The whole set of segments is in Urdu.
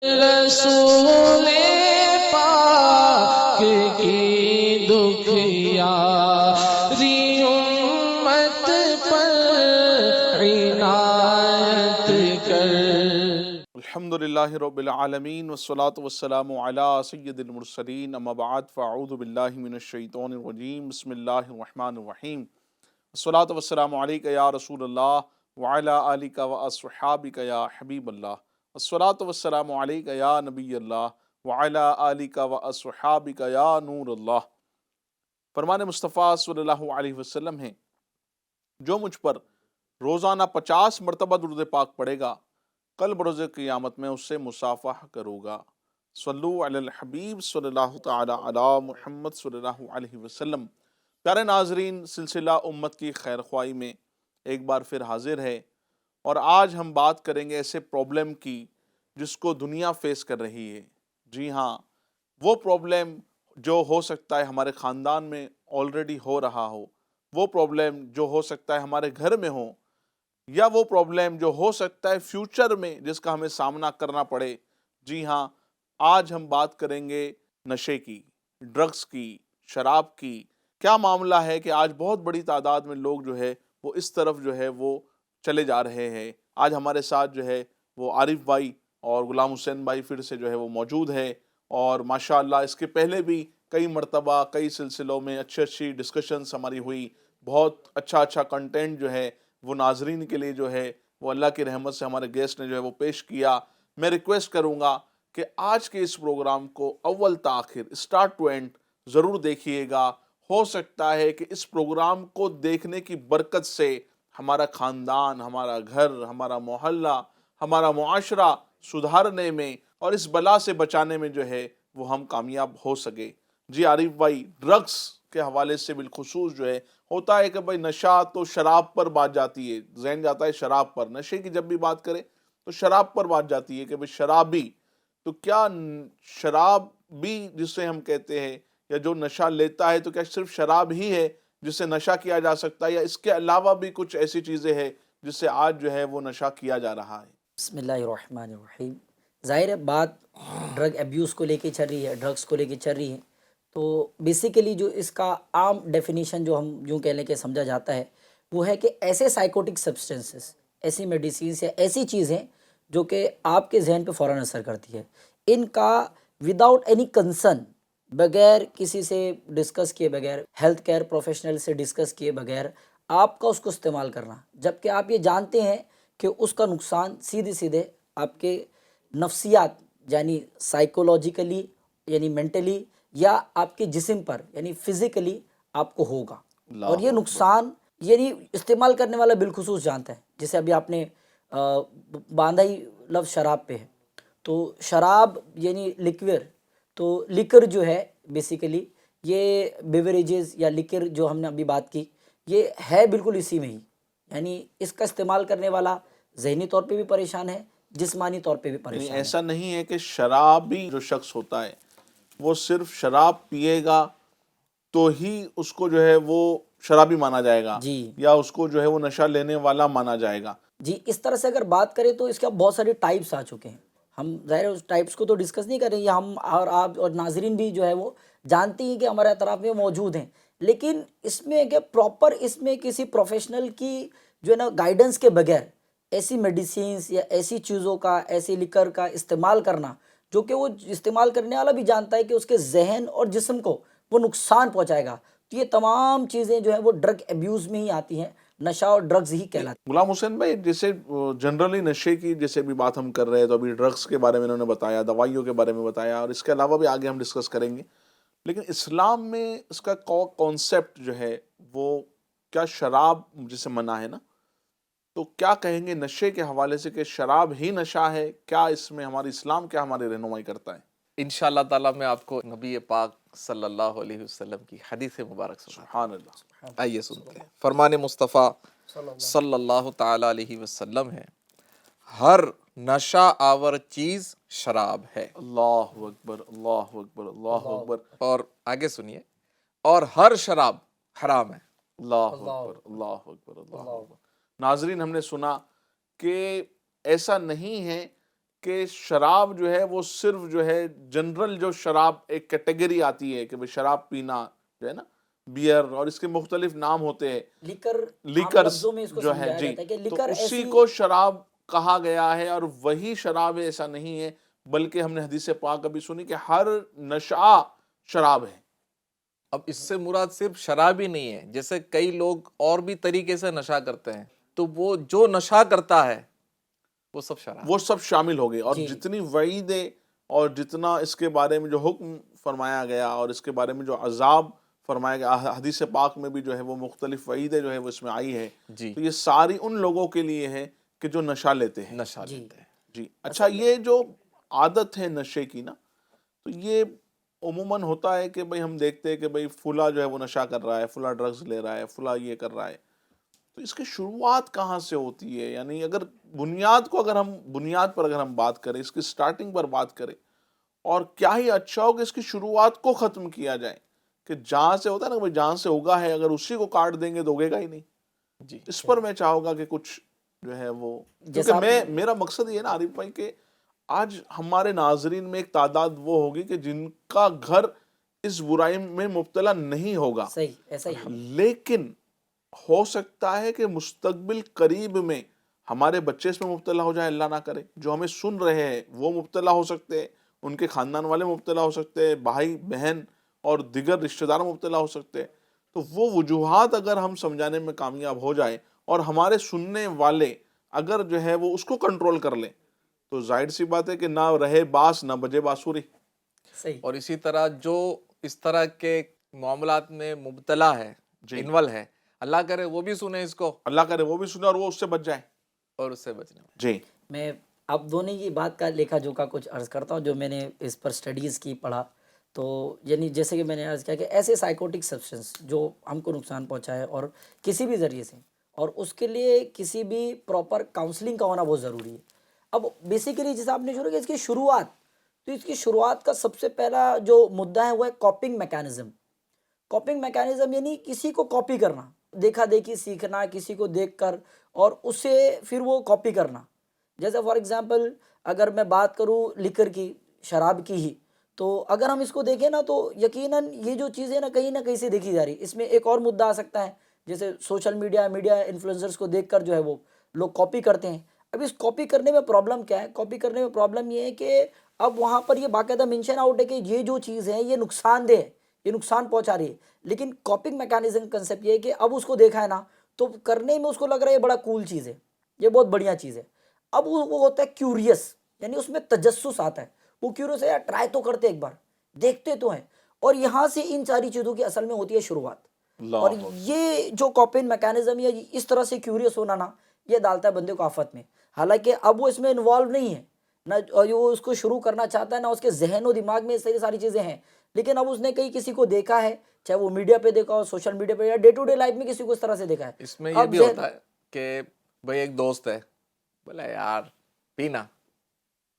رسول پاک کی دکھیاری امت پر عنایت کر۔ الحمدللہ رب العالمین والصلاة والسلام علی سید المرسلین، اما بعد فاعوذ باللہ من الشیطان الرجیم، بسم اللہ الرحمن الرحیم۔ الصلاة والسلام علیکہ یا رسول اللہ وعلی آلکہ واصحابکہ یا حبیب اللہ۔ الصلاة والسلام علیکہ یا نبی اللہ وعلی آلکہ واصحابکہ یا نور اللہ۔ فرمان مصطفیٰ صلی اللہ علیہ وسلم ہے، جو مجھ پر روزانہ 50 مرتبہ درود پاک پڑھے گا، کل بروز قیامت میں اس سے مصافحہ کروں گا۔ صلو علی الحبیب صلی اللہ تعالی علی محمد صلی اللہ علیہ وسلم۔ پیارے ناظرین، سلسلہ امت کی خیر خواہی میں ایک بار پھر حاضر ہے، اور آج ہم بات کریں گے ایسے پرابلم کی جس کو دنیا فیس کر رہی ہے۔ جی ہاں، وہ پرابلم جو ہو سکتا ہے ہمارے خاندان میں آلریڈی ہو رہا ہو، وہ پرابلم جو ہو سکتا ہے ہمارے گھر میں ہو، یا وہ پرابلم جو ہو سکتا ہے فیوچر میں جس کا ہمیں سامنا کرنا پڑے۔ جی ہاں، آج ہم بات کریں گے نشے کی، ڈرگس کی، شراب کی۔ کیا معاملہ ہے کہ آج بہت بڑی تعداد میں لوگ جو ہے وہ اس طرف جو ہے وہ چلے جا رہے ہیں۔ آج ہمارے ساتھ جو ہے وہ عارف بھائی اور غلام حسین بھائی پھر سے جو ہے وہ موجود ہے، اور ماشاءاللہ اس کے پہلے بھی کئی مرتبہ کئی سلسلوں میں اچھی ڈسکشنز ہماری ہوئی، بہت اچھا کنٹینٹ جو ہے وہ ناظرین کے لیے جو ہے وہ اللہ کی رحمت سے ہمارے گیسٹ نے جو ہے وہ پیش کیا۔ میں ریکویسٹ کروں گا کہ آج کے اس پروگرام کو اول تا آخر، اسٹارٹ ٹو اینڈ ضرور دیکھیے گا۔ ہو سکتا ہے کہ اس پروگرام کو دیکھنے کی برکت سے ہمارا خاندان، ہمارا گھر، ہمارا محلہ، ہمارا معاشرہ سدھارنے میں اور اس بلا سے بچانے میں جو ہے وہ ہم کامیاب ہو سکے۔ جی عارف بھائی، ڈرگس کے حوالے سے بالخصوص جو ہے ہوتا ہے کہ بھائی نشہ تو شراب پر بات جاتی ہے، ذہن جاتا ہے شراب پر۔ نشے کی جب بھی بات کرے تو شراب پر بات جاتی ہے کہ بھائی شرابی، تو کیا شراب بھی جسے ہم کہتے ہیں یا جو نشہ لیتا ہے تو کیا صرف شراب ہی ہے جس سے نشہ کیا جا سکتا ہے، یا اس کے علاوہ بھی کچھ ایسی چیزیں ہیں جس سے آج جو ہے وہ نشہ کیا جا رہا ہے؟ بسم اللہ الرحمن الرحیم۔ ظاہر ہے بات ڈرگ ایبیوز کو لے کے چل رہی ہے، ڈرگس کو لے کے چل رہی ہے، تو بیسیکلی جو اس کا عام ڈیفینیشن جو ہم یوں کہہ لیں کہ سمجھا جاتا ہے وہ ہے کہ ایسے سائیکوٹک سبسٹنسز، ایسی میڈیسینز یا ایسی چیزیں جو کہ آپ کے ذہن پہ فوراً اثر کرتی ہے، ان کا وداؤٹ اینی کنسرن، بغیر کسی سے ڈسکس کیے بغیر، ہیلتھ کیئر پروفیشنل سے ڈسکس کیے بغیر آپ کا اس کو استعمال کرنا، جبکہ آپ یہ جانتے ہیں کہ اس کا نقصان سیدھے آپ کے نفسیات یعنی سائیکولوجیکلی یعنی مینٹلی یا آپ کے جسم پر یعنی فزیکلی آپ کو ہوگا، اور یہ نقصان یعنی استعمال کرنے والا بالخصوص جانتا ہے۔ جیسے ابھی آپ نے باندھا ہی لفظ شراب پہ ہے، تو شراب یعنی لکویر، تو لکر جو ہے بیسیکلی یہ بیوریجز یا لکر جو ہم نے ابھی بات کی، یہ ہے بالکل اسی میں ہی، یعنی اس کا استعمال کرنے والا ذہنی طور پہ بھی پریشان ہے، جسمانی طور پہ بھی یعنی پریشان ہے۔ ایسا نہیں ہے کہ شرابی جو شخص ہوتا ہے وہ صرف شراب پیے گا تو ہی اس کو جو ہے وہ شرابی مانا جائے گا، جی یا اس کو جو ہے وہ نشہ لینے والا مانا جائے گا۔ جی، اس طرح سے اگر بات کریں تو اس کے بہت سارے ٹائپس آ چکے ہیں، ہم ظاہر اس ٹائپس کو تو ڈسکس نہیں کر رہے ہیں، یا ہم اور آپ اور ناظرین بھی جو ہے وہ جانتے ہیں کہ ہمارے اطراف میں موجود ہیں، لیکن اس میں کہ پراپر اس میں کسی پروفیشنل کی جو ہے نا گائیڈنس کے بغیر ایسی میڈیسینز یا ایسی چیزوں کا، ایسی لکر کا استعمال کرنا جو کہ وہ استعمال کرنے والا بھی جانتا ہے کہ اس کے ذہن اور جسم کو وہ نقصان پہنچائے گا، تو یہ تمام چیزیں جو ہیں وہ ڈرگ ایبیوز میں ہی آتی ہیں، نشہ اور ڈرگز ہی کہلاتی ہیں۔ غلام حسین بھائی، جیسے جنرلی نشے کی جیسے بھی بات ہم کر رہے ہیں، تو ابھی ڈرگس کے بارے میں انہوں نے بتایا، دوائیوں کے بارے میں بتایا، اور اس کے علاوہ بھی آگے ہم ڈسکس کریں گے، لیکن اسلام میں اس کا کانسیپٹ جو ہے وہ کیا شراب جسے منع ہے نا، تو کیا کہیں گے نشے کے حوالے سے کہ شراب ہی نشہ ہے؟ کیا اس میں ہماری اسلام کیا ہماری رہنمائی کرتا ہے؟ انشاءاللہ تعالیٰ میں آپ کو نبی پاک صلی اللہ علیہ وسلم کی حدیث مبارک سناتا سبحان اللہ۔ ہوں، آئیے سنتے ہیں۔ فرمان مصطفیٰ صلی اللہ تعالیٰ علیہ وسلم ہے، ہر نشہ آور چیز شراب ہے، اللہ اکبر، اللہ اکبر، اللہ اکبر، اور آگے سنیے، اور ہر شراب حرام ہے۔ اللہ اکبر، اللہ اکبر، اللہ اکبر۔ ناظرین، ہم نے سنا کہ ایسا نہیں ہے کہ شراب جو ہے وہ صرف جو ہے جنرل جو شراب ایک کیٹیگری آتی ہے کہ بھئی شراب پینا جو ہے نا، بیئر اور اس کے مختلف نام ہوتے ہیں، لیکر عام لیکرز لفظوں میں اس کو جو ہے سمجھایا جی، جاتا ہے کہ تو لیکر اسی ایسی کو شراب کہا گیا ہے، اور وہی شراب ہے ایسا نہیں ہے، بلکہ ہم نے حدیث پاک ابھی سنی کہ ہر نشہ شراب ہے۔ اب اس سے مراد صرف شراب ہی نہیں ہے، جیسے کئی لوگ اور بھی طریقے سے نشہ کرتے ہیں، تو وہ جو نشہ کرتا ہے وہ سب شراب وہ سب شامل ہو گئے، اور جی جتنی وعیدیں اور جتنا اس کے بارے میں جو حکم فرمایا گیا اور اس کے بارے میں جو عذاب فرمایا گیا، حدیث پاک میں بھی جو ہے وہ مختلف وعیدیں جو ہے وہ اس میں آئی ہے، جی تو یہ ساری ان لوگوں کے لیے ہے کہ جو نشہ لیتے ہیں۔ نشہ جی لیتے ہیں۔ جی اچھا، یہ جو عادت ہے نشے کی نا، تو یہ عموماً ہوتا ہے کہ بھئی ہم دیکھتے ہیں کہ بھئی فلاں جو ہے وہ نشہ کر رہا ہے، فلاں ڈرگز لے رہا ہے، فلاں یہ کر رہا ہے، تو اس کی شروعات کہاں سے ہوتی ہے؟ یعنی اگر بنیاد پر اگر ہم بات کریں، اس کی سٹارٹنگ پر بات کریں، اور کیا ہی اچھا ہو کہ اس کی شروعات کو ختم کیا جائے، کہ جہاں سے ہوتا ہے نا بھئی جہاں سے اگا ہے اگر اسی کو کاٹ دیں گے تو اگے گا ہی نہیں۔ جی اس پر میں چاہوں گا کہ کچھ جو ہے وہ، جیسا کیونکہ میرا مقصد یہ ہے نا عارف بھائی کہ آج ہمارے ناظرین میں ایک تعداد وہ ہوگی کہ جن کا گھر اس برائی میں مبتلا نہیں ہوگا، صحیح ایسا ہی ہے۔ لیکن ہو سکتا ہے کہ مستقبل قریب میں ہمارے بچے اس میں مبتلا ہو جائے، اللہ نہ کرے، جو ہمیں سن رہے ہیں وہ مبتلا ہو سکتے ہیں، ان کے خاندان والے مبتلا ہو سکتے ہیں، بھائی بہن اور دیگر رشتہ دار مبتلا ہو سکتے ہیں۔ تو وہ وجوہات اگر ہم سمجھانے میں کامیاب ہو جائے اور ہمارے سننے والے اگر جو ہے وہ اس کو کنٹرول کر لیں، تو ظاہر سی بات ہے کہ نہ رہے باس نہ بجے باسوری۔ صحیح اور اسی طرح جو اس طرح کے معاملات میں مبتلا ہے، جی، انول ہے، اللہ کرے وہ بھی سنے اس کو اللہ کرے وہ بھی سنے اور وہ اس سے بچ جائے۔ اور اس سے بچنے میں۔ جی میں اب دونوں کی بات کا لیکھا جوکھا کچھ عرض کرتا ہوں جو میں نے اس پر سٹڈیز کی پڑھا، تو یعنی جیسے کہ میں نے عرض کیا کہ ایسے سائیکوٹک سبسٹنس جو ہم کو نقصان پہنچائے اور کسی بھی ذریعے سے، اور اس کے لیے کسی بھی پراپر کاؤنسلنگ کا ہونا بہت ضروری ہے۔ اب بیسیکلی جیسے آپ نے شروع کیا اس کی شروعات، تو اس کی شروعات کا سب سے پہلا جو مدعا ہے وہ ہے کاپنگ میکانزم۔ کاپنگ میکانزم یعنی کسی کو کاپی کرنا، دیکھا دیکھی سیکھنا، کسی کو دیکھ کر اور اسے پھر وہ کاپی کرنا۔ جیسے فار ایگزامپل اگر میں بات کروں لیکر کی، شراب کی ہی، تو اگر ہم اس کو دیکھیں نا تو یقیناً یہ جو چیزیں نہ کہیں سے دیکھی جا رہی، اس میں ایک اور مدعا آ سکتا ہے، جیسے سوشل میڈیا انفلوئنسرز کو دیکھ کر جو ہے وہ لوگ کاپی کرتے ہیں۔ اب اس کاپی کرنے میں پرابلم کیا ہے؟ کاپی کرنے میں پرابلم یہ ہے کہ اب وہاں پر یہ باقاعدہ مینشن آؤٹ ہے کہ یہ جو چیز ہے یہ نقصان دہ ہے، یہ نقصان پہنچا رہی ہے، لیکن کاپنگ میکانزم کنسیپٹ یہ ہے کہ اب اس کو دیکھا ہے نا تو کرنے میں اس کو لگ رہا ہے یہ بڑا کول چیز ہے، یہ بہت بڑھیا چیز ہے۔ اب وہ ہوتا ہے کیوریس، یعنی اس میں تجسس آتا ہے، وہ کیوریس ہے، ٹرائی تو کرتے ایک بار، دیکھتے تو ہیں، اور یہاں سے ان ساری چیزوں کی اصل میں ہوتی ہے شروعات۔ اور یہ جو کاپنگ میکانزم یا اس طرح سے کیوریس ہونا نا، یہ ڈالتا ہے بندے کو آفت میں، حالانکہ اب وہ اس میں انوالو نہیں ہے، نہ وہ اس کو شروع کرنا چاہتا ہے، نہ اس کے ذہن و دماغ میں یہ ساری چیزیں ہیں، لیکن اب اس نے کسی کو دیکھا ہے، چاہے وہ میڈیا پہ دیکھا ہو، سوشل میڈیا پہ، یا ڈے ٹو ڈے لائف میں کسی کو اس طرح سے دیکھا ہے۔ اس میں یہ بھی ہوتا ہے کہ بھئی ایک دوست ہے، بولا یار پینا،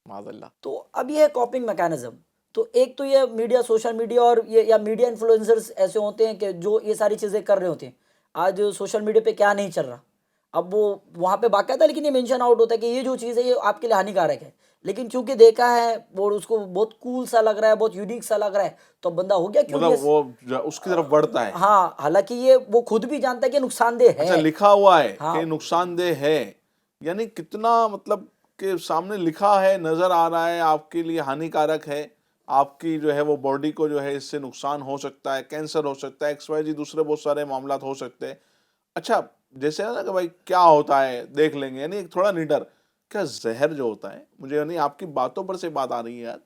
معاذ اللہ، تو اب یہ ہے کاپنگ میکانزم۔ تو ایک تو یہ میڈیا، سوشل میڈیا اور یہ یا میڈیا انفلوئنسرز ایسے ہوتے ہیں کہ جو یہ ساری چیزیں کر رہے ہوتے ہیں۔ آج سوشل میڈیا پہ کیا نہیں چل رہا، اب وہ وہاں پہ باقاعدہ لیکن یہ مینشن آؤٹ ہوتا ہے کہ یہ جو چیز ہے یہ آپ کے لیے ہانیکارک ہے، لیکن چونکہ دیکھا ہے اور اس کو بہت کول سا لگ رہا ہے، بہت یونیک سا لگ رہا ہے، تو بندہ ہو گیا کیوریس، وہ اس کی طرف بڑھتا ہے۔ ہاں، حالانکہ یہ وہ خود بھی جانتا ہے کہ نقصان دہ ہے۔ اچھا، لکھا ہوا ہے ہاں، کہ نقصان دہ ہے، یعنی کتنا مطلب کہ سامنے لکھا ہے، نظر آ رہا ہے، آپ کے لیے ہانیکارک ہے، آپ کی جو ہے وہ باڈی کو جو ہے اس سے نقصان ہو سکتا ہے، کینسر ہو سکتا ہے، ایکس وائی جی دوسرے بہت سارے معاملات ہو سکتے ہیں۔ اچھا، جیسے نا کہ بھائی کیا ہوتا ہے دیکھ لیں گے، یعنی ایک تھوڑا نڈر، کیا زہر جو ہوتا ہے، مجھے یعنی آپ کی باتوں پر سے بات آ رہی ہے یار،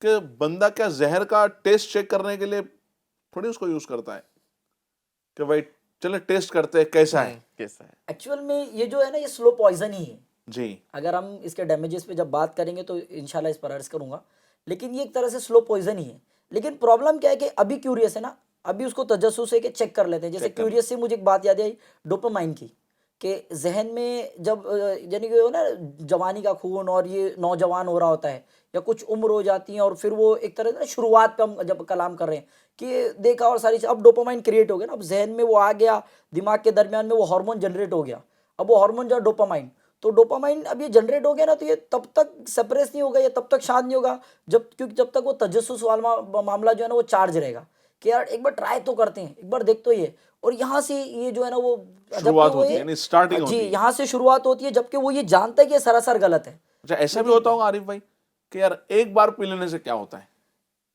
کہ بندہ کیا زہر کا ٹیسٹ چیک کرنے کے لیے تھوڑی اس کو یوز کرتا ہے کہ بھائی چلے ٹیسٹ کرتے ہیں کیسا ہے۔ کیسا ہے؟ ایکچول میں یہ جو ہے نا یہ سلو پوائزن ہی ہے۔ جی اگر ہم اس کے ڈیمیجز پہ جب بات کریں گے تو انشاءاللہ اس پر عرض کروں گا، لیکن یہ ایک طرح سے سلو پوائزن ہی ہے۔ لیکن پرابلم کیا ہے کہ ابھی کیوریس ہے نا، ابھی اس کو تجسس ہے کہ چیک کر لیتے ہیں۔ جیسے کیوریس سے مجھے ایک بات یاد آئی ڈوپامائن کی، کہ ذہن میں جب یعنی کہ نا جوانی کا خون اور یہ نوجوان ہو رہا ہوتا ہے یا کچھ عمر ہو جاتی ہیں، اور پھر وہ ایک طرح سے شروعات پہ ہم جب کلام کر رہے ہیں کہ دیکھا اور ساری چیز، اب ڈوپامائن کریٹ ہو گیا نا، اب ذہن میں وہ آ گیا، دماغ کے درمیان میں وہ ہارمون جنریٹ ہو گیا، اب وہ ہارمون جو ڈوپامائن، تو ڈوپامائن اب یہ جنریٹ ہو گیا نا تو یہ تب تک سپریس نہیں ہوگا، یہ تب تک شانت نہیں ہوگا کیونکہ جب تک وہ تجسس والا معاملہ جو ہے نا وہ چارج رہے گا کہ یار ایک بار ٹرائی تو کرتے ہیں، ایک بار دیکھ تو یہ، اور یہاں سے یہ جو ہے نا وہ شروعات ہوتی ہے، یعنی سٹارٹنگ جی ہوتی ہے. یہاں سے شروعات ہوتی ہے، جبکہ وہ یہ جانتا ہے کہ یہ سراسر غلط ہے. اچھا ایسا بھی ہوتا ہوگا عارف بھائی کہ یار ایک بار پی لینے سے کیا ہوتا ہے؟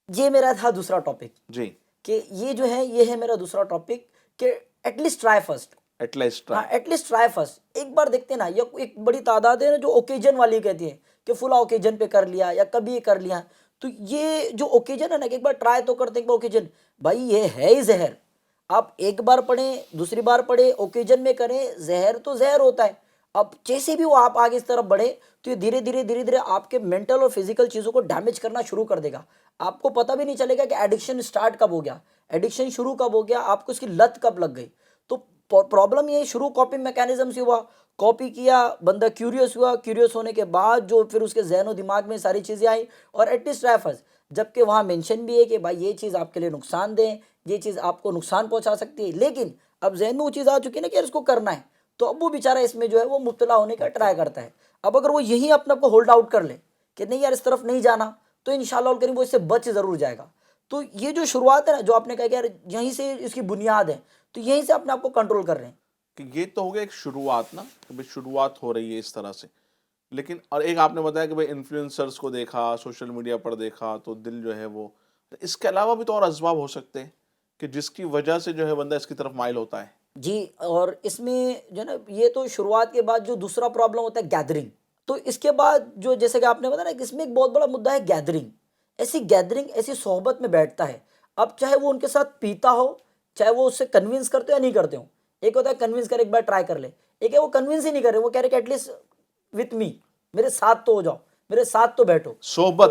یہ میرا تھا دوسرا ٹاپک جی کہ یہ ہے میرا دوسرا ٹاپک کہ at least try first. At least ہاں ایٹ لیسٹ ٹرائی فرسٹ، ایک بار دیکھتے نا. یا ایک بڑی تعداد ہے نا جو اوکیجن والی کہتی ہے کہ فلاں اوکیجن پہ کر لیا یا کبھی کر لیا. تو یہ جو اوکیجن ہے نا کہ ایک بار ٹرائی تو کرتے ایک بار اوکیجن، بھائی یہ ہے ہی زہر. آپ ایک بار پڑھیں، دوسری بار پڑھیں، اوکیجن میں کریں، زہر تو زہر ہوتا ہے. اب جیسے بھی وہ آپ آگے اس طرف بڑھے تو یہ دھیرے دھیرے آپ کے مینٹل اور فزیکل چیزوں کو ڈیمیج کرنا شروع کر دے گا. آپ کو پتہ بھی نہیں چلے گا کہ ایڈکشن سٹارٹ کب ہو گیا، ایڈکشن شروع کب ہو گیا، آپ کو اس کی لت کب لگ گئی. تو پرابلم یہ شروع کاپی میکینزم سے ہوا، کاپی کیا، بندہ کیوریس ہوا، کیوریس ہونے کے بعد جو پھر اس کے ذہن و دماغ میں ساری چیزیں آئیں اور ایٹ لیسٹ ٹرائی فرسٹ. جبکہ وہاں مینشن بھی ہے کہ بھائی یہ چیز آپ کے لیے نقصان دہ، یہ چیز آپ کو نقصان پہنچا سکتی ہے، لیکن اب ذہن میں وہ چیز آ چکی ہے نا کہ یار اس کو کرنا ہے، تو اب وہ بیچارہ اس میں جو ہے وہ مبتلا ہونے کا ٹرائی کرتا ہے. اب اگر وہ یہیں اپنے آپ کو ہولڈ آؤٹ کر لے کہ نہیں یار اس طرف نہیں جانا، تو انشاءاللہ الکریم وہ اس سے بچ ضرور جائے گا. تو یہ جو شروعات ہے نا جو آپ نے کہا کہ یار یہیں سے اس کی بنیاد ہے، تو یہیں سے اپنے آپ کو کنٹرول کر رہے ہیں. کہ یہ تو ہو گیا ایک شروعات نا کہ بھائی شروعات ہو رہی ہے اس طرح سے. لیکن اور ایک آپ نے بتایا کہ بھائی انفلوئنسرز کو دیکھا، سوشل میڈیا پر دیکھا تو دل جو ہے وہ، اس کے علاوہ بھی تو اور اسباب ہو سکتے ہیں کہ جس کی وجہ سے جو ہے بندہ اس کی طرف مائل ہوتا ہے. جی اور اس میں جو ہے نا یہ تو شروعات کے بعد جو دوسرا پرابلم ہوتا ہے گیدرنگ. تو اس کے بعد جو جیسے کہ آپ نے بتایا نا کہ اس میں ایک بہت بڑا مدعا ہے گیدرنگ. گیدرنگ ایسی صحبت میں بیٹھتا ہے، اب چاہے وہ ان کے ساتھ پیتا ہو، چاہے وہ اس سے کنونس کرتے ہو یا نہیں کرتے ہوں. ایک ہوتا ہے کنونس کر ایک بار ٹرائی کر لے، ایک ہے وہ کنونس ہی نہیں کر رہے، وہ کہہ رہے کہ ایٹ لیسٹ وتھ می، میرے ساتھ تو ہو جاؤ، میرے ساتھ تو بیٹھو. صحبت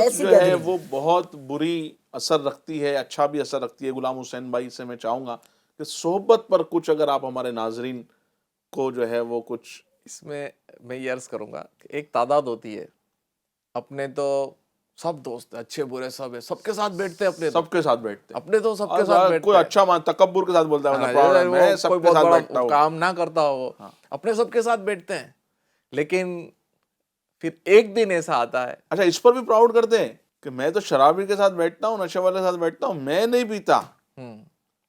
ایسی جو ہے gathering. وہ بہت بری اثر رکھتی ہے، اچھا بھی اثر رکھتی ہے. غلام حسین بھائی سے میں چاہوں گا کہ صحبت پر کچھ اگر آپ ہمارے ناظرین کو جو ہے وہ کچھ. اس میں یہ عرض کروں گا کہ ایک تعداد ہوتی ہے، اپنے تو سب دوست اچھے برے سب ہے، سب کے ساتھ بیٹھتے ہیں، سب کے ساتھ بیٹھتے ہیں، اپنے تو سب کے ساتھ بیٹھتے کوئی ہیں. اچھا تکبر کے ساتھ بولتا ہے میں سب کوئی کے بہت ساتھ بڑا بیٹھتا ہوں. کام نہ کرتا ہو، اپنے سب کے ساتھ بیٹھتے ہیں. لیکن پھر ایک دن ایسا آتا ہے. اچھا اس پر بھی پراؤڈ کرتے ہیں کہ میں تو شرابی کے ساتھ بیٹھتا ہوں، نشے والے کے ساتھ بیٹھتا ہوں، میں نہیں پیتا.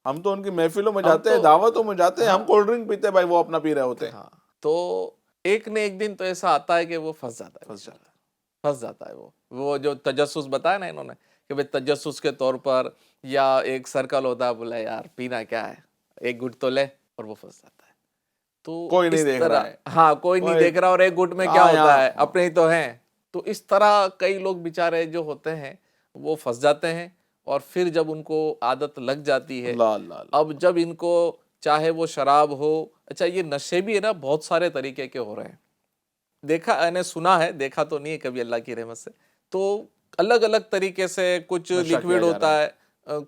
ہم تو ان کی محفلوں میں جاتے ہیں، دعوتوں میں جاتے ہیں، ہم کولڈ ڈرنک پیتے ہیں، بھائی وہ اپنا پی رہے ہوتے ہیں. تو ایک نہ ایک دن تو ایسا آتا ہے کہ وہ پھنس جاتا ہے. وہ جو تجسس بتایا نا انہوں نے کہ بھئی تجسس کے طور پر یا ایک سرکل ہوتا ہے، بولا یار پینا کیا ہے، ایک گھٹ تو لے، اور وہ پھنس جاتا ہے. تو کوئی نہیں اس دیکھ طرح رہا ہے. ہاں کوئی نہیں دیکھ رہا، اور ایک گھٹ میں کیا ہوتا ہے، اپنے ہی تو ہیں. تو اس طرح کئی لوگ بیچارے جو ہوتے ہیں وہ پھنس جاتے ہیں. اور پھر جب ان کو عادت لگ جاتی ہے، اب جب ان کو چاہے وہ شراب ہو، اچھا یہ نشے بھی ہے نا بہت سارے طریقے کے ہو رہے ہیں. دیکھا میں نے سنا ہے، دیکھا تو نہیں ہے کبھی اللہ کی رحمت سے. تو الگ الگ طریقے سے کچھ لیکوڈ ہوتا ہے،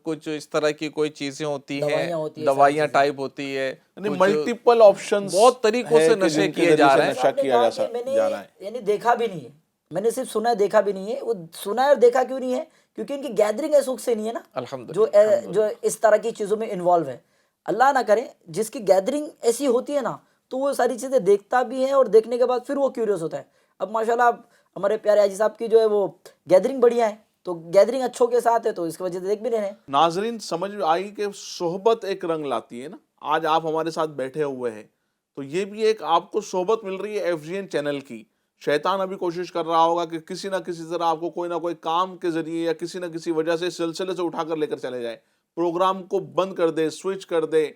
کچھ اس طرح کی کوئی چیزیں ہوتی ہیں، دوائیاں ٹائپ ہوتی ہے، ملٹیپل آپشنز بہت طریقوں سے نشے کیے جا رہے ہیں. میں نے یعنی دیکھا بھی نہیں ہے، میں نے صرف سنا ہے، دیکھا بھی نہیں ہے. وہ سنا ہے اور دیکھا کیوں نہیں ہے؟ کیونکہ ان کی گیدرنگ ایسے سے نہیں ہے نا جو اس طرح کی چیزوں میں انوالو ہے. اللہ نہ کرے جس کی گیدرنگ ایسی ہوتی ہے نا تو وہ ساری چیزیں دیکھتا بھی ہے، اور دیکھنے کے بعد پھر وہ کیوریس ہوتا ہے. اب ماشاءاللہ ہمارے پیارے حاجی صاحب کی جو ہے وہ گیدرنگ بڑھیا ہے، تو گیدرنگ اچھوں کے ساتھ ہے، تو اس کی وجہ سے دیکھ بھی رہے ہیں. ناظرین سمجھ میں آئی کہ صحبت ایک رنگ لاتی ہے نا. آج آپ ہمارے ساتھ بیٹھے ہوئے ہیں تو یہ بھی ایک آپ کو صحبت مل رہی ہے ایف جی این چینل کی. شیطان ابھی کوشش کر رہا ہوگا کہ کسی نہ کسی طرح آپ کو کوئی نہ کوئی کام کے ذریعے یا کسی نہ کسی وجہ سے سلسلے سے اٹھا کر لے کر چلے جائے، پروگرام کو بند کر دے، سوئچ کر دے.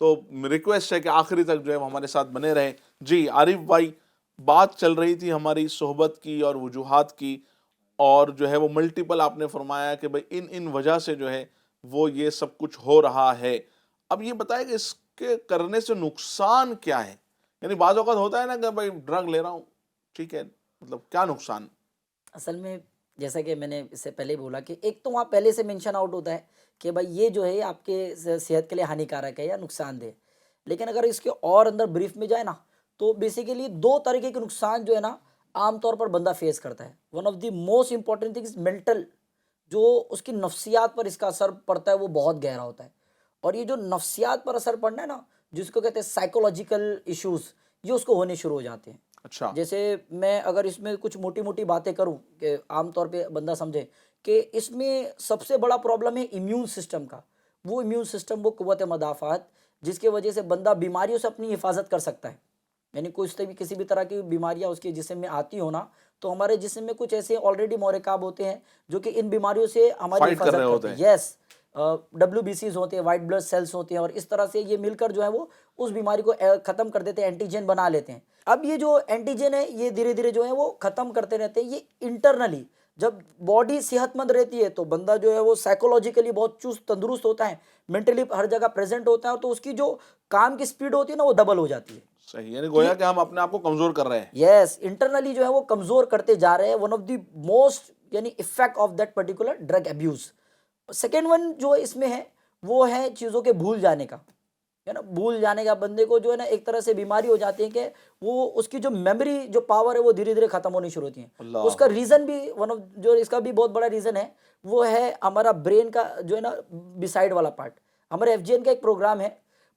تو ریکویسٹ ہے کہ آخری تک جو ہے ہمارے ساتھ بنے رہیں. جی عارف بھائی، بات چل رہی تھی ہماری صحبت کی اور وجوہات کی، اور جو ہے وہ ملٹیپل آپ نے فرمایا کہ بھئی ان وجہ سے جو ہے وہ یہ سب کچھ ہو رہا ہے. اب یہ بتائیں کہ اس کے کرنے سے نقصان کیا ہے؟ یعنی بعض اوقات ہوتا ہے نا کہ بھئی ڈرگ لے رہا ہوں، ٹھیک ہے، مطلب کیا نقصان؟ اصل میں جیسا کہ میں نے اس سے پہلے بولا کہ ایک تو وہاں پہلے سے مینشن آؤٹ ہوتا ہے کہ بھائی یہ جو ہے آپ کے صحت کے لیے ہانیکارک ہے یا نقصان دہ. لیکن اگر اس کے اور اندر بریف میں جائے نا تو بیسیکلی دو طریقے کے نقصان جو ہے نا عام طور پر بندہ فیس کرتا ہے. One of the most important thing is mental, جو اس کی نفسیات پر اس کا اثر پڑتا ہے وہ بہت گہرا ہوتا ہے. اور یہ جو نفسیات پر اثر پڑنا ہے نا، جس کو کہتے ہیں سائیکولوجیکل ایشوز، یہ اس کو ہونے شروع ہو جاتے ہیں. اچھا جیسے میں اگر اس میں کچھ موٹی موٹی باتیں کروں کہ عام طور پہ بندہ سمجھے کہ اس میں سب سے بڑا پرابلم ہے امیون سسٹم کا. وہ امیون سسٹم وہ قوت مدافعت جس کی وجہ سے بندہ بیماریوں سے اپنی حفاظت کر سکتا ہے. یعنی کسی بھی طرح کی بیماریاں اس کے جسم میں آتی ہونا تو ہمارے جسم میں کچھ ایسے آلریڈی محرکاب ہوتے ہیں جو کہ ان بیماریوں سے ہماری فائٹ کر رہے حفاظت ہوتے کرتے ہیں. یس WBCs ہوتے ہیں, وائٹ بلڈ سیلس ہوتے ہیں, اور اس طرح سے یہ مل کر جو ہے وہ اس بیماری کو ختم کر دیتے ہیں, اینٹیجن بنا لیتے ہیں. اب یہ جو اینٹیجن ہے یہ دھیرے دھیرے جو ہے وہ ختم کرتے رہتے ہیں. یہ انٹرنلی جب باڈی صحت مند رہتی ہے تو بندہ جو ہے وہ سائیکولوجیکلی بہت چست تندرست ہوتا ہے, مینٹلی ہر جگہ پریزنٹ ہوتا ہے, تو اس کی جو کام کی سپیڈ ہوتی ہے نا وہ ڈبل ہو جاتی ہے. صحیح, یعنی گویا کہ ہم اپنے آپ کو کمزور کر رہے ہیں. یس, انٹرنلی جو ہے وہ کمزور کرتے جا رہے ہیں. ون آف دی موسٹ یعنی effect of that particular drug abuse. Second one جو اس میں ہے وہ ہے چیزوں کے بھول جانے کا, ہے نا. بھول جانے کا بندے کو جو ہے نا ایک طرح سے بیماری ہو جاتی ہے کہ وہ اس کی جو میموری جو پاور ہے وہ دھیرے دھیرے ختم ہونی شروع ہوتی ہے. اس کا ریزن بھی جو اس کا بھی بہت بڑا ریزن ہے وہ ہے ہمارا برین کا جو ہے نا بسائڈ والا پارٹ. ہمارے FGN کا ایک پروگرام ہے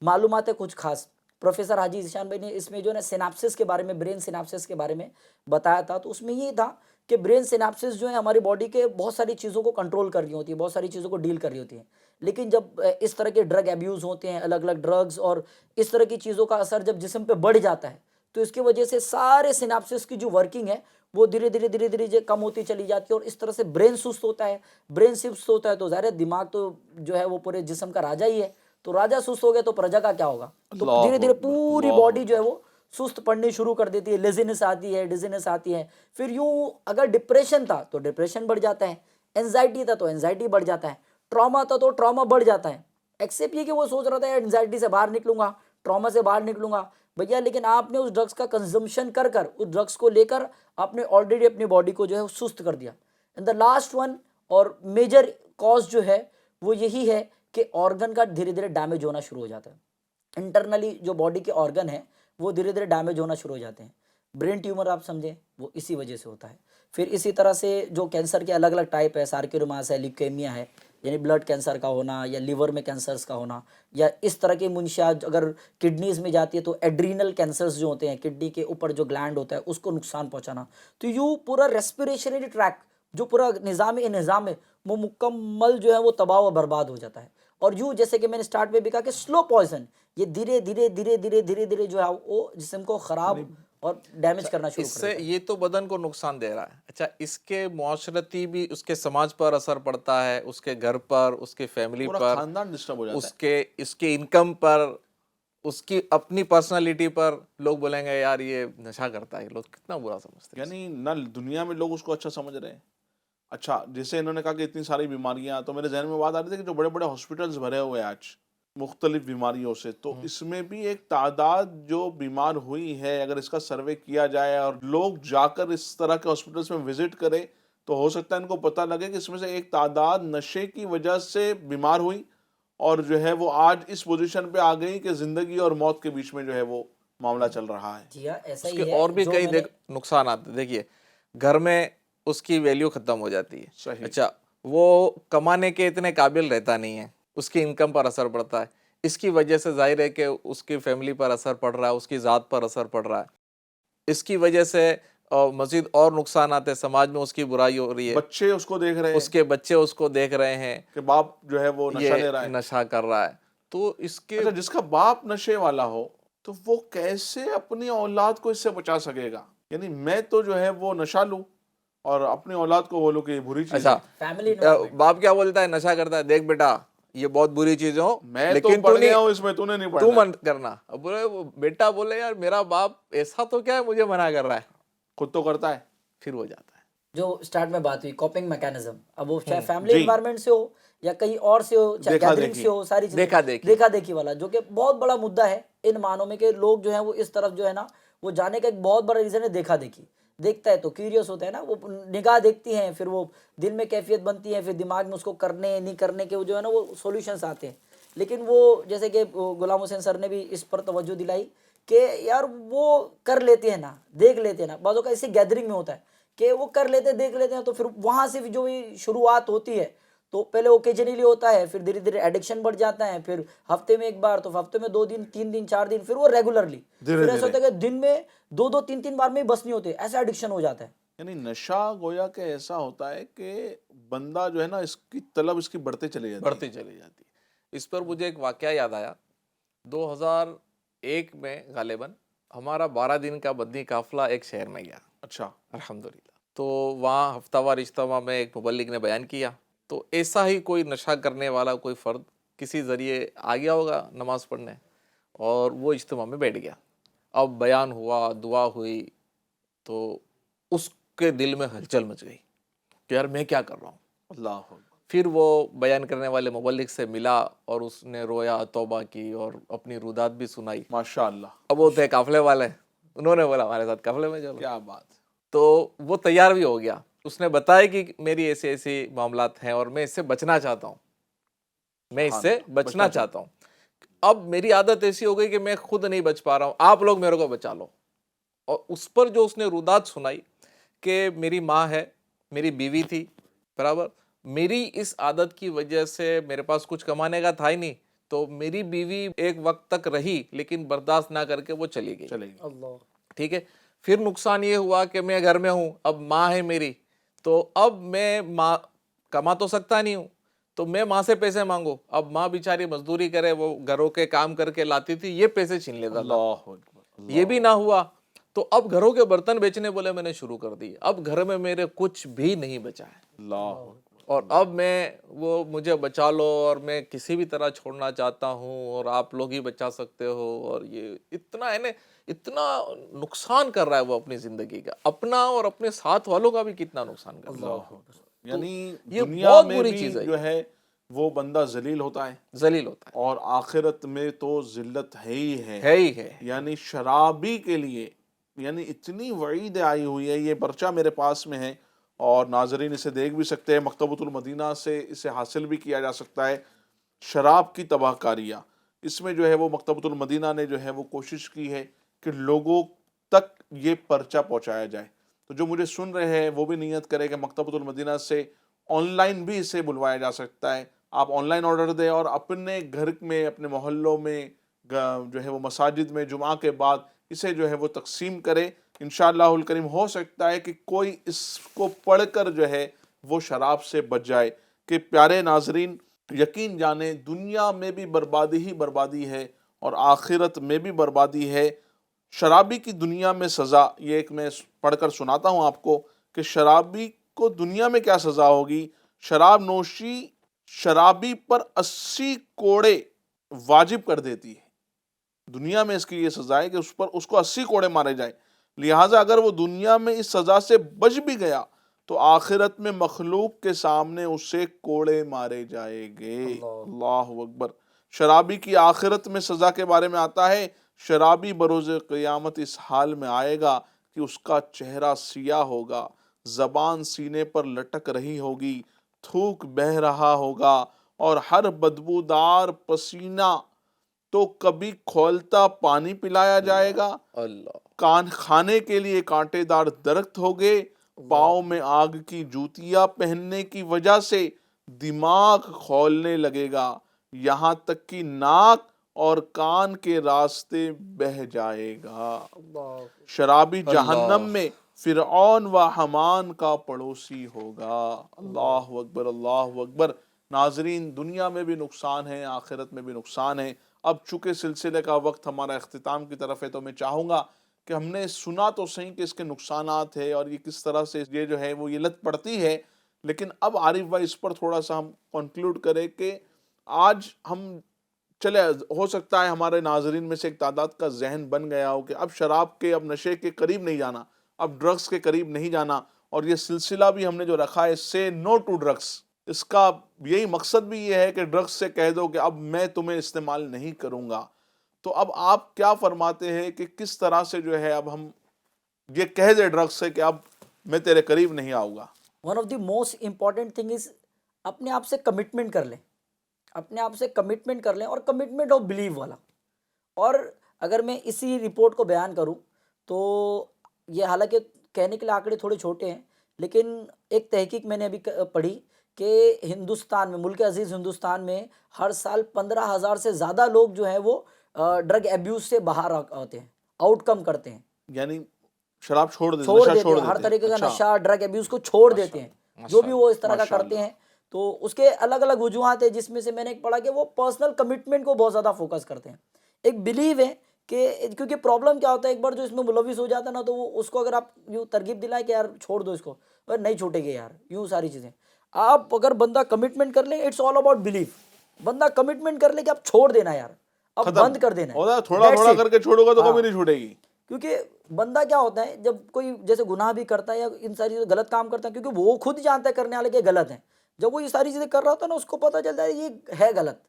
معلومات ہے کچھ خاص, پروفیسر حاجی ذیشان بھائی نے اس میں جو ہے نا سیناپسس کے بارے میں, برین سیناپسس کے بارے میں بتایا تھا. تو اس میں یہ تھا کہ برین سیناپسس جو ہے ہماری باڈی کے بہت ساری چیزوں کو کنٹرول کر رہی ہوتی ہے, بہت ساری چیزوں کو ڈیل کر رہی ہوتی ہیں. لیکن جب اس طرح کے ڈرگ ابیوز ہوتے ہیں, الگ الگ ڈرگز اور اس طرح کی چیزوں کا اثر جب جسم پہ بڑھ جاتا ہے تو اس کی وجہ سے سارے سیناپسس کی جو ورکنگ ہے وہ دھیرے دھیرے کم ہوتی چلی جاتی ہے, اور اس طرح سے برین سست ہوتا ہے. برین سست ہوتا ہے تو ظاہر ہے دماغ تو جو ہے وہ پورے جسم کا راجا ہی ہے, تو راجا سست ہو گیا تو پرجا کا کیا ہوگا. تو دھیرے دھیرے پوری باڈی جو ہے وہ سست پڑنی شروع کر دیتی ہے, لیزینس آتی ہے, ڈیزینس آتی ہے. پھر یوں اگر ڈپریشن تھا تو ڈپریشن بڑھ جاتا ہے, اینزائٹی تھا تو اینزائٹی بڑھ جاتا ہے, ٹراما تھا تو ٹراما بڑھ جاتا ہے. ایکسیپٹ یہ کہ وہ سوچ رہا تھا اینزائٹی سے باہر نکلوں گا, ٹراما سے باہر نکلوں گا بھیا, لیکن آپ نے اس ڈرگس کا کنزمپشن کر اس ڈرگس کو لے کر آپ نے آلریڈی اپنی باڈی کو جو ہے سست کر دیا. اینڈ دا لاسٹ ون اور میجر کاز جو ہے وہ یہی ہے کہ آرگن کا دھیرے دھیرے ڈیمیج ہونا شروع ہو جاتا ہے. انٹرنلی جو باڈی کے آرگن ہیں وہ دھیرے دھیرے ڈیمیج ہونا شروع ہو جاتے ہیں. برین ٹیومر آپ سمجھیں وہ اسی وجہ سے ہوتا ہے. پھر اسی طرح سے جو کینسر کے الگ الگ ٹائپ ہے, سارکوماس ہے, لیوکیمیا ہے, یعنی بلڈ کینسر کا ہونا یا لیور میں کینسرز کا ہونا, یا اس طرح کی منشیات اگر کڈنیز میں جاتی ہے تو ایڈرینل کینسرز جو ہوتے ہیں, کڈنی کے اوپر جو گلینڈ ہوتا ہے اس کو نقصان پہنچانا. تو یوں پورا ریسپیریشنری ٹریک جو پورا نظام ہے وہ مکمل جو ہے وہ تباہ و برباد ہو جاتا ہے. اور یوں جیسے کہ میں نے سٹارٹ میں بھی کہا کہ سلو پوائزن یہ دھیرے دھیرے جو ہے وہ جسم کو خراب اور ڈیمیج کرنا شروع اس کر سے دیتا ہے. یہ تو بدن کو نقصان دے رہا ہے. اچھا, اس کے معاشرتی بھی اس کے سماج پر اثر پڑتا ہے, اس کے گھر پر, اس کے فیملی پورا پر, خاندان ڈسٹرب ہو جاتا ہے. اس کے انکم پر, اس کی اپنی پرسنالٹی پر. لوگ بولیں گے یار یہ نشہ کرتا ہے, لوگ کتنا برا سمجھتے ہیں. یعنی نہ دنیا میں لوگ اس کو اچھا سمجھ رہے ہیں. اچھا, جیسے انہوں نے کہا کہ اتنی ساری بیماریاں, تو میرے ذہن میں بات آ رہی تھی کہ جو بڑے بڑے ہاسپٹلز بھرے ہوئے ہیں آج مختلف بیماریوں سے, تو اس میں بھی ایک تعداد جو بیمار ہوئی ہے, اگر اس کا سروے کیا جائے اور لوگ جا کر اس طرح کے ہاسپٹلز میں وزٹ کریں تو ہو سکتا ہے ان کو پتہ لگے کہ اس میں سے ایک تعداد نشے کی وجہ سے بیمار ہوئی اور جو ہے وہ آج اس پوزیشن پہ آ گئی کہ زندگی اور موت کے بیچ میں جو ہے وہ معاملہ چل رہا ہے. جی ہاں, ایسا اس ہی کے ہے. اور بھی جو کئی میں نے نقصانات. دیکھیے, گھر میں اس کی ویلیو ختم ہو جاتی ہے. صحیح. اچھا, وہ کمانے کے اتنے قابل رہتا نہیں ہے, اس کی انکم پر اثر پڑتا ہے. اس کی وجہ سے ظاہر ہے کہ اس کی فیملی پر اثر پڑ رہا ہے, اس کی ذات پر اثر پڑ رہا ہے. اس کی وجہ سے مزید اور نقصانات ہیں, سماج میں اس کی برائی ہو رہی ہے, بچے اس کو دیکھ رہے ہیں, اس کے بچے اس کو دیکھ رہے ہیں کہ باپ جو ہے وہ نشہ لے رہا یہ ہے, نشہ کر رہا ہے. تو اس کے اچھا, جس کا باپ نشے والا ہو تو وہ کیسے اپنی اولاد کو اس سے بچا سکے گا؟ یعنی میں تو جو ہے وہ نشہ لوں اور اپنی اولاد کو بولوں کہ یہ بری چیز ہے. اچھا, فیملی باپ کیا بولتا ہے, نشہ کرتا ہے, دیکھ بیٹا یہ بہت بری چیزیں ہو, میں تو لیکن پڑھ گیا ہوں اس میں, تو نے نہیں تو پڑھنا. من کرنا. اب بولے بیٹا بولے یار میرا باپ ایسا تو کیا ہے مجھے منع کر رہا ہے, خود تو کرتا ہے. پھر ہو جاتا ہے. جو سٹارٹ میں بات ہوئی کوپنگ میکینزم, اب وہ چاہے فیملی انوائرمنٹ سے ہو یا کہیں اور سے ہو, چاہے گیدرنگ سے ہو, ساری چیزیں دیکھا دیکھی والا, جو کہ بہت بڑا مدعا ہے ان معنوں میں کہ لوگ جو ہیں وہ اس طرف جو ہے نا وہ جانے کا ایک بہت بڑا ریزن ہے دیکھا دیکھی. دیکھتا ہے تو کیوریس ہوتا ہے نا, وہ نگاہ دیکھتی ہیں, پھر وہ دل میں کیفیت بنتی ہے, پھر دماغ میں اس کو کرنے نہیں کرنے کے جو ہے نا وہ سولوشنس آتے ہیں. لیکن وہ جیسے کہ غلام حسین سر نے بھی اس پر توجہ دلائی کہ یار وہ کر لیتے ہیں نا, دیکھ لیتے ہیں نا, بعضوں کا اسی گیدرنگ میں ہوتا ہے کہ وہ کر لیتے دیکھ لیتے ہیں, تو پھر وہاں سے جو شروعات ہوتی ہے تو پہلے اوکیجنلی ہوتا ہے، پھر دھیرے دھیرے ایڈکشن بڑھ جاتا ہے، پھر ہفتے میں ایک بار، تو ہفتے میں 2 دن 3 دن 4 دن، پھر وہ ریگولرلی، پھر ایسا ہوتا ہے کہ دن میں 2 3 بار میں بس نہیں ہوتے، ایسا ایڈکشن ہو جاتا ہے. یعنی نشہ گویا کہ ایسا ہوتا ہے کہ بندہ جو ہے نا اس کی طلب اس کی بڑھتے چلے جاتی ہے. بڑھتی چلی جاتی ہے. اس پر مجھے ایک واقعہ یاد آیا. 2001 میں غالباً ہمارا 12 دن کا مدنی قافلہ ایک شہر میں گیا. اچھا. الحمدللہ. تو وہاں ہفتہ وار اجتماع میں ایک مبلغ نے بیان کیا، تو ایسا ہی کوئی نشہ کرنے والا کوئی فرد کسی ذریعے آ گیا ہوگا نماز پڑھنے، اور وہ اجتماع میں بیٹھ گیا. اب بیان ہوا، دعا ہوئی، تو اس کے دل میں ہلچل مچ گئی کہ یار میں کیا کر رہا ہوں. اللہ اکبر. پھر وہ بیان کرنے والے مبلغ سے ملا اور اس نے رویا، توبہ کی اور اپنی رودات بھی سنائی. ماشاء اللہ. اب وہ تھے قافلے والے، انہوں نے بولا ہمارے ساتھ قافلے میں چلو. کیا بات. تو وہ تیار بھی ہو گیا. اس نے بتایا کہ میری ایسی ایسی معاملات ہیں اور میں اس سے بچنا چاہتا ہوں، میں اس سے بچنا چاہتا ہوں. اب میری عادت ایسی ہو گئی کہ میں خود نہیں بچ پا رہا ہوں، آپ لوگ میرے کو بچا لو. اور اس پر جو اس نے رودات سنائی کہ میری ماں ہے، میری بیوی تھی، برابر میری اس عادت کی وجہ سے میرے پاس کچھ کمانے کا تھا ہی نہیں، تو میری بیوی ایک وقت تک رہی لیکن برداشت نہ کر کے وہ چلی گئی. اللہ. ٹھیک ہے. پھر نقصان یہ ہوا کہ میں گھر میں ہوں، اب ماں ہے میری، تو اب میں ماں کما تو سکتا نہیں ہوں، تو میں ماں سے پیسے مانگو. اب ماں بیچاری مزدوری کرے، وہ گھروں کے کام کر کے لاتی تھی، یہ پیسے چھین لیتا تھا. اللہ اکبر. یہ بھی نہ ہوا تو اب گھروں کے برتن بیچنے بولے میں نے شروع کر دی. اب گھر میں میرے کچھ بھی نہیں بچا ہے. اللہ. اور اب میں وہ مجھے بچا لو، اور میں کسی بھی طرح چھوڑنا چاہتا ہوں، اور آپ لوگ ہی بچا سکتے ہو. اور یہ اتنا ہے نا، اتنا نقصان کر رہا ہے وہ اپنی زندگی کا، اپنا اور اپنے ساتھ والوں کا بھی کتنا نقصان کر رہا ہے. یعنی یہ دنیا بہت میں بری بھی چیز ہے، جو ہے وہ بندہ ذلیل ہوتا ہے، ذلیل ہوتا ہے، اور آخرت میں تو ذلت ہے ہی ہے. ہے ہی ہے. یعنی شرابی کے لیے یعنی اتنی وعید آئی ہوئی ہے. یہ پرچہ میرے پاس میں ہے اور ناظرین اسے دیکھ بھی سکتے ہیں، مکتبۃ المدینہ سے اسے حاصل بھی کیا جا سکتا ہے. شراب کی تباہ کاریاں، اس میں جو ہے وہ مکتبۃ المدینہ نے جو ہے وہ کوشش کی ہے کہ لوگوں تک یہ پرچہ پہنچایا جائے. تو جو مجھے سن رہے ہیں وہ بھی نیت کرے کہ مکتبۃ المدینہ سے آن لائن بھی اسے بلوایا جا سکتا ہے. آپ آن لائن آرڈر دیں اور اپنے گھر میں، اپنے محلوں میں، جو ہے وہ مساجد میں جمعہ کے بعد اسے جو ہے وہ تقسیم کرے. انشاءاللہ الکریم ہو سکتا ہے کہ کوئی اس کو پڑھ کر جو ہے وہ شراب سے بچ جائے. کہ پیارے ناظرین یقین جانیں دنیا میں بھی بربادی ہی بربادی ہے اور آخرت میں بھی بربادی ہے. شرابی کی دنیا میں سزا، یہ ایک میں پڑھ کر سناتا ہوں آپ کو کہ شرابی کو دنیا میں کیا سزا ہوگی. شراب نوشی شرابی پر 80 کوڑے واجب کر دیتی ہے. دنیا میں اس کی یہ سزا ہے کہ اس کو 80 کوڑے مارے جائیں. لہٰذا اگر وہ دنیا میں اس سزا سے بچ بھی گیا تو آخرت میں مخلوق کے سامنے اسے کوڑے مارے جائیں گے. اللہ اکبر. شرابی کی آخرت میں سزا کے بارے میں آتا ہے، شرابی بروز قیامت اس حال میں آئے گا کہ اس کا چہرہ سیاہ ہوگا، زبان سینے پر لٹک رہی ہوگی، تھوک بہہ رہا ہوگا، اور ہر بدبودار پسینہ تو کبھی کھولتا پانی پلایا جائے گا. اللہ. کھانے کے لیے کانٹے دار درخت ہوگے. پاؤں میں آگ کی جوتیاں پہننے کی وجہ سے دماغ کھولنے لگے گا، یہاں تک کہ ناک اور کان کے راستے بہہ جائے گا. شرابی جہنم میں فرعون و حمان کا پڑوسی ہوگا. اللہ اکبر. اللہ اکبر. ناظرین دنیا میں بھی نقصان ہے، آخرت میں بھی نقصان ہے. اب چونکہ سلسلے کا وقت ہمارا اختتام کی طرف ہے تو میں چاہوں گا کہ ہم نے سنا تو صحیح کہ اس کے نقصانات ہے اور یہ کس طرح سے یہ جو ہے وہ یہ لت پڑتی ہے، لیکن اب عارف بھائی اس پر تھوڑا سا ہم کنکلوڈ کریں کہ آج ہم چلے ہو سکتا ہے ہمارے ناظرین میں سے ایک تعداد کا ذہن بن گیا ہو کہ اب شراب کے، اب نشے کے قریب نہیں جانا، اب ڈرگس کے قریب نہیں جانا. اور یہ سلسلہ بھی ہم نے جو رکھا ہے سے نو ٹو ڈرگس، اس کا یہی مقصد بھی یہ ہے کہ ڈرگس سے کہہ دو کہ اب میں تمہیں استعمال نہیں کروں گا. تو اب آپ کیا فرماتے ہیں کہ کس طرح سے جو ہے اب ہم یہ کہہ دیں ڈرگس سے کہ اب میں تیرے قریب نہیں آؤں گا؟ One of the most important thing is اپنے آپ سے کمٹمنٹ کر لیں، اپنے آپ سے کمٹمنٹ کر لیں، اور کمٹمنٹ آف بلیو والا. اور اگر میں اسی رپورٹ کو بیان کروں تو یہ حالانکہ کہنے کے لیے آنکڑے تھوڑے چھوٹے ہیں، لیکن ایک تحقیق میں نے ابھی پڑھی کہ ہندوستان میں، ملک عزیز ہندوستان میں ہر سال 15,000 سے زیادہ لوگ جو ہیں وہ ڈرگ ایبیوز سے باہر آتے ہیں، آؤٹ کم کرتے ہیں، یعنی شراب چھوڑ دیتے ہیں، ہر طریقے کا نشہ ڈرگ ایبیوز کو چھوڑ دیتے ہیں، جو بھی وہ اس طرح کا کرتے ہیں. تو اس کے الگ الگ وجوہات ہیں، جس میں سے میں نے ایک پڑھا کہ وہ پرسنل کمٹمنٹ کو بہت زیادہ فوکس کرتے ہیں. ایک بلیو ہے کہ کیونکہ پرابلم کیا ہوتا ہے، ایک بار جو اس میں ملوث ہو جاتا ہے نا، تو وہ اس کو اگر آپ یوں ترغیب دلائیں کہ یار چھوڑ دو اس کو، نہیں چھوٹے گے یار، یوں ساری چیزیں. آپ اگر بندہ کمٹمنٹ کر لیں، اٹس آل اباؤٹ بلیف. بندہ کمٹمنٹ کر لے کہ آپ چھوڑ دینا یار، اب بند کر دینا ہے، تھوڑا تھوڑا کر کے چھوڑو گا تو کبھی نہیں چھوٹے گی. کیونکہ بندہ کیا ہوتا ہے جب کوئی جیسے گناہ بھی کرتا ہے یا ان ساری چیزیں غلط کام کرتا ہے، کیونکہ وہ خود جانتا ہے کرنے والے کہ غلط ہیں، جب وہ یہ ساری چیزیں کر رہا ہوتا ہے نا، اس کو پتہ چلتا ہے یہ ہے غلط،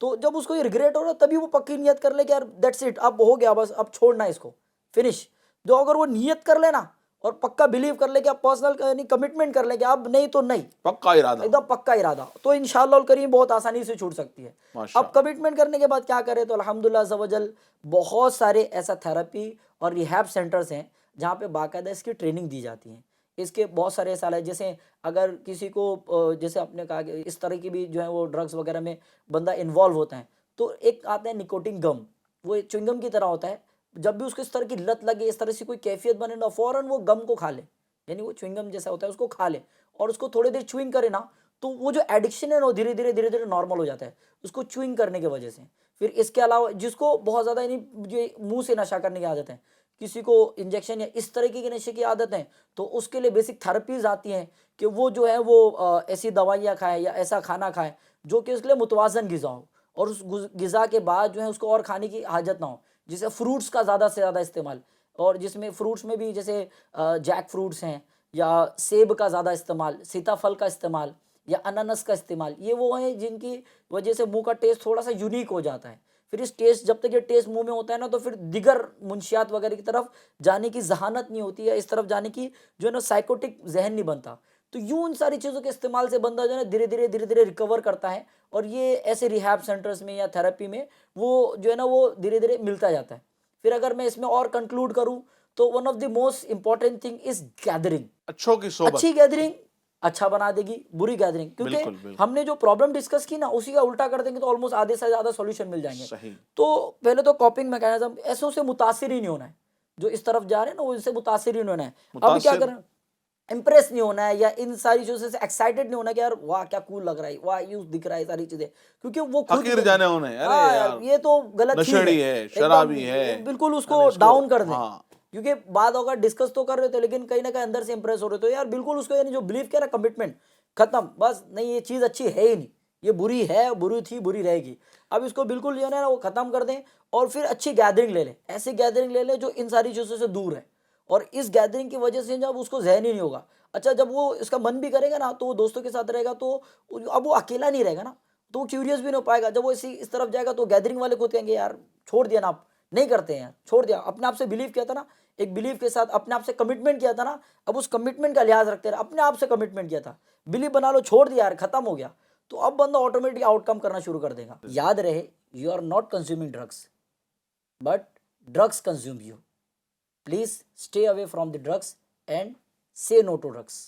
تو جب اس کو یہ ریگریٹ ہو رہا ہے تبھی وہ پکی نیت کر لے کہ یار دیٹس اٹ، اب ہو گیا، بس اب چھوڑنا ہے اس کو، فنش. جو اگر وہ نیت کر لینا اور پکا بلیو کر لے کہ اب پرسنل یعنی کمٹمنٹ کر لے کہ اب نہیں تو نہیں، پکا ارادہ، ایک دم پکا ارادہ، تو انشاءاللہ الکریم بہت آسانی سے چھوٹ سکتی ہے. اب کمٹمنٹ کرنے کے بعد کیا کرے، تو الحمدللہ عز و جل بہت سارے ایسا تھراپی اور ریہیب سینٹرز ہیں جہاں پہ باقاعدہ اس کی ٹریننگ دی جاتی ہیں. اس کے بہت سارے سال ہے، جیسے اگر کسی کو جیسے آپ نے کہا کہ اس طرح کی بھی جو ہے وہ ڈرگز وغیرہ میں بندہ انوالو ہوتا ہے، تو ایک آتا ہے نکوٹین گم، وہ چوئنگم کی طرح ہوتا ہے. جب بھی اس کو اس طرح کی لت لگے، اس طرح سے کوئی کیفیت بنے نا، فوراً وہ گم کو کھا لے، یعنی وہ چوئنگم جیسا ہوتا ہے اس کو کھا لے اور اس کو تھوڑی دیر چوئنگ کرے نا، تو وہ جو ایڈکشن ہے نا وہ دھیرے دھیرے نارمل ہو جاتا ہے اس کو چوئنگ کرنے کی وجہ سے. پھر اس کے علاوہ جس کو بہت زیادہ یعنی جو منہ سے نشہ کرنے کی عادت ہے، کسی کو انجیکشن یا اس طریقے کے نشے کی عادت ہے، تو اس کے لیے بیسک تھراپیز آتی ہیں کہ وہ جو ہے وہ ایسی دوائیاں کھائیں یا ایسا کھانا کھائیں جو کہ اس کے لیے متوازن غذا ہو، اور اس غذا کے بعد جو ہے اس کو اور کھانے کی حاجت نہ ہو. جیسے فروٹس کا زیادہ سے زیادہ استعمال، اور جس میں فروٹس میں بھی جیسے جیک فروٹس ہیں، یا سیب کا زیادہ استعمال، سیتا پھل کا استعمال، یا انانس کا استعمال، یہ وہ ہیں جن کی وجہ سے منہ کا ٹیسٹ تھوڑا سا یونیک ہو جاتا ہے. پھر اس ٹیسٹ جب تک یہ ٹیسٹ منہ میں ہوتا ہے نا، تو پھر دیگر منشیات وغیرہ کی طرف جانے کی ذہانت نہیں ہوتی ہے، اس طرف جانے کی جو ہے نا سائیکوٹک ذہن نہیں بنتا. تو یوں ان ساری چیزوں کے استعمال سے بندہ جو ہے نا دھیرے دھیرے ریکور کرتا ہے، اور یہ ایسے ریہیب سینٹرز میں یا تھراپی میں وہ جو ہے نا وہ دھیرے دھیرے ملتا جاتا ہے. پھر اگر میں اس میں اور کنکلوڈ کروں تو one of the most important thing is gathering. اچھوں کی صحبت، اچھی گیدرنگ اچھا بنا دے گی، بری گیدرنگ کیونکہ ہم نے جو پرابلم ڈسکس کی نا اسی کا الٹا کر دیں گے تو آلموسٹ آدھے سے زیادہ سولوشن مل جائیں گے. صحیح. تو پہلے تو کاپنگ میکینزم، ایسوں سے متاثر ہی نہیں ہونا ہے، جو اس طرف جا رہے ہیں نا وہ ان سے متاثر ہی نہیں ہونا ہے. اب کیا کریں، امپریس نہیں ہونا ہے یا ان ساری چیزوں سے ایکسائٹیڈ نہیں ہونا کہ یار واہ کیا کول لگ رہا ہے، واہ یوں دکھ رہا ہے ساری چیزیں، کیونکہ وہ خود حقیر جانے ہونا ہے، ارے یار یہ تو غلط نشیڑی ہے، شرابی ہے، بالکل اس کو ڈاؤن کر دیں. کیونکہ بعد اوقات ڈسکس تو کر رہے تھے لیکن کہیں نہ کہیں اندر سے امپریس ہو رہے تو یار بالکل اس کو یعنی جو بلیو کیا رہا کمٹمنٹ ختم، بس نہیں یہ چیز اچھی ہے ہی نہیں، یہ بری ہے، بری تھی، بری رہے گی. اب اس کو بالکل جو ہے نا وہ ختم کر دیں اور پھر اچھی گیدرنگ لے لیں، ایسی گیدرنگ لے لیں جو ان ساری چیزوں سے دور ہے. اور اس گیدرنگ کی وجہ سے جب اس کو ذہن ہی نہیں ہوگا، اچھا جب وہ اس کا من بھی کرے گا نا تو وہ دوستوں کے ساتھ رہے گا تو اب وہ اکیلا نہیں رہے گا نا، تو وہ کیوریس بھی نہیں ہو پائے گا. جب وہ اس طرف جائے گا تو گیدرنگ والے کو کہیں گے یار چھوڑ دیا نا، آپ نہیں کرتے ہیں، چھوڑ دیا، اپنے آپ سے بلیو کیا تھا نا، ایک بلیو کے ساتھ اپنے آپ سے کمٹمنٹ کیا تھا نا، اب اس کمٹمنٹ کا لحاظ رکھتے رہے، اپنے آپ سے کمٹمنٹ کیا تھا، بلیو بنا لو، چھوڑ دیا یار ختم ہو گیا، تو اب بندہ آٹومیٹک آؤٹ کم کرنا شروع کر دے گا. یاد رہے you are not consuming drugs but drugs consume you. Please stay away from the drugs and say no to drugs.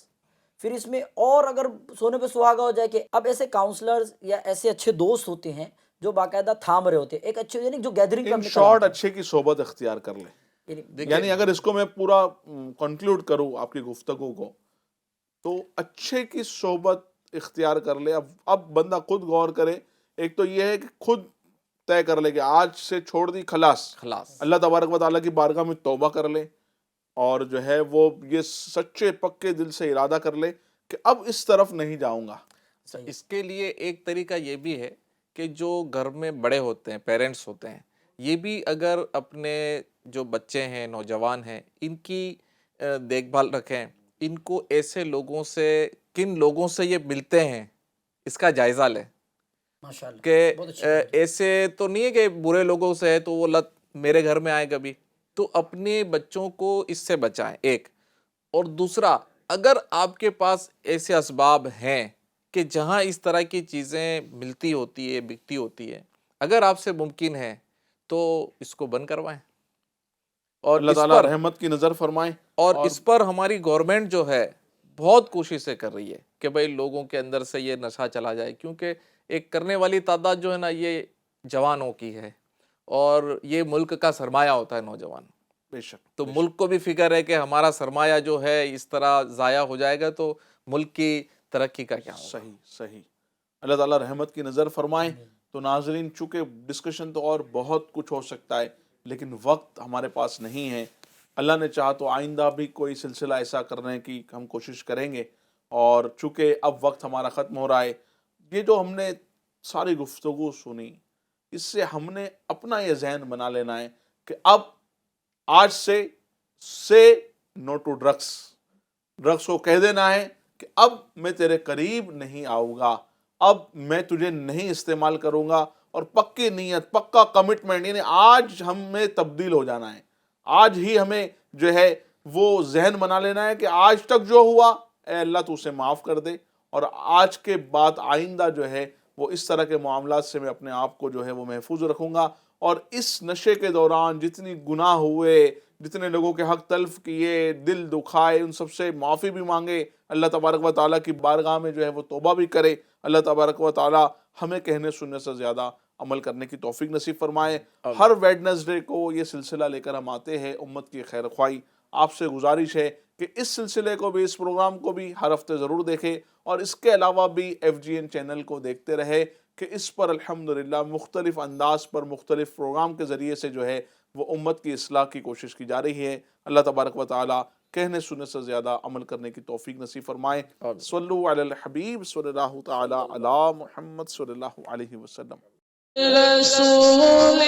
پھر اس میں اور اگر سونے پہ سہاگا ہو جائے کہ اب ایسے کاؤنسلرز یا ایسے اچھے دوست ہوتے ہیں جو باقاعدہ تھام رہے ہوتے ہیں، ایک اچھے یعنی جو گیدرنگ ان شارٹ اچھے کی صحبت اختیار کر لیں. یعنی اگر اس کو میں پورا کنکلوڈ کروں آپ کی گفتگو کو، تو اچھے کی صحبت اختیار کر لے. اب بندہ خود غور کرے، ایک تو یہ ہے کہ خود طے کر لے کہ آج سے چھوڑ دی، خلاص، اللہ تبارک و تعالیٰ کی بارگاہ میں توبہ کر لے، اور جو ہے وہ یہ سچے پکے دل سے ارادہ کر لے کہ اب اس طرف نہیں جاؤں گا. اس کے لیے ایک طریقہ یہ بھی ہے کہ جو گھر میں بڑے ہوتے ہیں، پیرنٹس ہوتے ہیں، یہ بھی اگر اپنے جو بچے ہیں، نوجوان ہیں، ان کی دیکھ بھال رکھیں، ان کو ایسے لوگوں سے، کن لوگوں سے یہ ملتے ہیں اس کا جائزہ لیں کہ ایسے تو نہیں ہے کہ برے لوگوں سے ہے تو وہ لت میرے گھر میں آئے کبھی، تو اپنے بچوں کو اس سے بچائیں ایک. اور دوسرا، اگر آپ کے پاس ایسے اسباب ہیں کہ جہاں اس طرح کی چیزیں ملتی ہوتی ہے، بکتی ہوتی ہے، اگر آپ سے ممکن ہے تو اس کو بند کروائیں، اور اللہ تعالیٰ رحمت کی نظر فرمائیں. اور اس پر ہماری گورنمنٹ جو ہے بہت کوششیں کر رہی ہے کہ بھئی لوگوں کے اندر سے یہ نشہ چلا جائے، کیونکہ ایک کرنے والی تعداد جو ہے نا یہ جوانوں کی ہے، اور یہ ملک کا سرمایہ ہوتا ہے نوجوان. بے شک. تو ملک کو بھی فکر ہے کہ ہمارا سرمایہ جو ہے اس طرح ضائع ہو جائے گا تو ملک کی ترقی کا کیا ہوگا. صحیح صحیح. اللہ تعالیٰ رحمت کی نظر فرمائے. تو ناظرین، چونکہ ڈسکشن تو اور بہت کچھ ہو سکتا ہے لیکن وقت ہمارے پاس نہیں ہے. اللہ نے چاہا تو آئندہ بھی کوئی سلسلہ ایسا کرنے کی ہم کوشش کریں گے، اور چونکہ اب وقت ہمارا ختم ہو رہا ہے، یہ جو ہم نے ساری گفتگو سنی اس سے ہم نے اپنا یہ ذہن بنا لینا ہے کہ اب آج سے نو ٹو ڈرگس. ڈرگس کو کہہ دینا ہے کہ اب میں تیرے قریب نہیں آؤں گا، اب میں تجھے نہیں استعمال کروں گا. اور پکی نیت، پکا کمٹمنٹ، یعنی آج ہمیں تبدیل ہو جانا ہے. آج ہی ہمیں جو ہے وہ ذہن بنا لینا ہے کہ آج تک جو ہوا اے اللہ تو اسے معاف کر دے، اور آج کے بعد آئندہ جو ہے وہ اس طرح کے معاملات سے میں اپنے آپ کو جو ہے وہ محفوظ رکھوں گا. اور اس نشے کے دوران جتنی گناہ ہوئے، جتنے لوگوں کے حق تلف کیے، دل دکھائے، ان سب سے معافی بھی مانگے. اللہ تبارک و تعالیٰ کی بارگاہ میں جو ہے وہ توبہ بھی کرے. اللہ تبارک و تعالیٰ ہمیں کہنے سننے سے زیادہ عمل کرنے کی توفیق نصیب فرمائے. ہر ویڈنسڈے کو یہ سلسلہ لے کر ہم آتے ہیں، امت کی خیر خواہی. آپ سے گزارش ہے کہ اس سلسلے کو بھی، اس پروگرام کو بھی ہر ہفتے ضرور دیکھیں، اور اس کے علاوہ بھی FGN چینل کو دیکھتے رہے کہ اس پر الحمدللہ مختلف انداز پر مختلف پروگرام کے ذریعے سے جو ہے وہ امت کی اصلاح کی کوشش کی جا رہی ہے. اللہ تبارک و تعالی کہنے سننے سے زیادہ عمل کرنے کی توفیق نصیب فرمائے. صلو علی الحبیب صلی اللہ تعالی علی محمد صلی اللہ علیہ وسلم. رسول